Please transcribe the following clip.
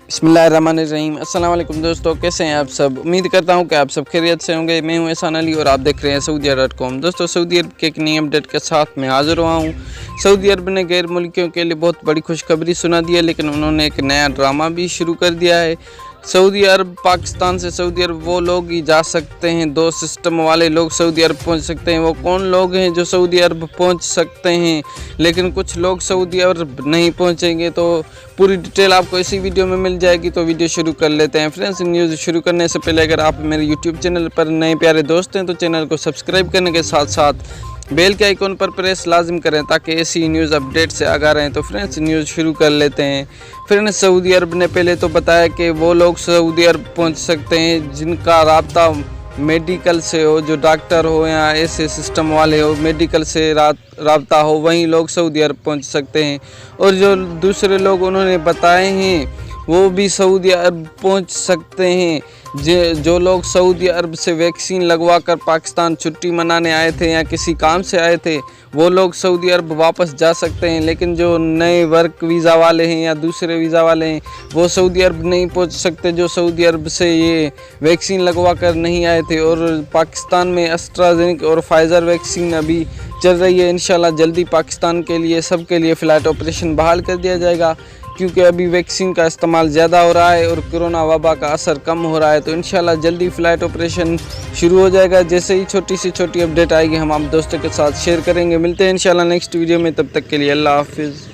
बिस्मिल्लाहिर्रहमानिर्रहीम। अस्सलाम वालेकुम दोस्तों, कैसे हैं आप सब। उम्मीद करता हूं कि आप सब खैरियत से होंगे। मैं हूं एहसान अली और आप देख रहे हैं saudiya.com। दोस्तों, सऊदी अरब के एक नई अपडेट के साथ मैं हाज़िर हुआ हूं। सऊदी अरब ने गैर मुल्कियों के लिए बहुत बड़ी खुशखबरी सुना दी है, लेकिन उन्होंने एक नया ड्रामा भी शुरू कर दिया है। सऊदी अरब पाकिस्तान से सऊदी अरब वो लोग ही जा सकते हैं, 2 सिस्टम वाले लोग सऊदी अरब पहुंच सकते हैं। वो कौन लोग हैं जो सऊदी अरब पहुंच सकते हैं, लेकिन कुछ लोग सऊदी अरब नहीं पहुंचेंगे। तो पूरी डिटेल आपको इसी वीडियो में मिल जाएगी, तो वीडियो शुरू कर लेते हैं। फ्रेंड्स, न्यूज़ शुरू करने से पहले अगर आप मेरे यूट्यूब चैनल पर नए प्यारे दोस्त हैं तो चैनल को सब्सक्राइब करने के साथ साथ बेल के आइकॉन पर प्रेस लाजिम करें ताकि ऐसी न्यूज़ अपडेट से आगाह रहें। तो फ्रेंड्स, न्यूज़ शुरू कर लेते हैं। फ्रेंड्स, सऊदी अरब ने पहले तो बताया कि वो लोग सऊदी अरब पहुंच सकते हैं जिनका राब्ता मेडिकल से हो, जो डॉक्टर हो या ऐसे सिस्टम वाले हो, मेडिकल से राब्ता हो, वहीं लोग सऊदी अरब पहुंच सकते हैं। और जो दूसरे लोग उन्होंने बताए हैं वो भी सऊदी अरब पहुंच सकते हैं। जो लोग सऊदी अरब से वैक्सीन लगवा कर पाकिस्तान छुट्टी मनाने आए थे या किसी काम से आए थे, वो लोग सऊदी अरब वापस जा सकते हैं। लेकिन जो नए वर्क वीज़ा वाले हैं या दूसरे वीज़ा वाले हैं, वो सऊदी अरब नहीं पहुंच सकते, जो सऊदी अरब से ये वैक्सीन लगवा कर नहीं आए थे। और पाकिस्तान में एस्ट्राजेनेका और फाइज़र वैक्सीन अभी चल रही है। इंशाल्लाह जल्दी पाकिस्तान के लिए सबके लिए फ़्लाइट ऑपरेशन बहाल कर दिया जाएगा, क्योंकि अभी वैक्सीन का इस्तेमाल ज़्यादा हो रहा है और कोरोना वबा का असर कम हो रहा है। तो इंशाल्लाह जल्दी फ़्लाइट ऑपरेशन शुरू हो जाएगा। जैसे ही छोटी से छोटी अपडेट आएगी हम आप दोस्तों के साथ शेयर करेंगे। मिलते हैं इंशाल्लाह नेक्स्ट वीडियो में, तब तक के लिए अल्लाह हाफिज़।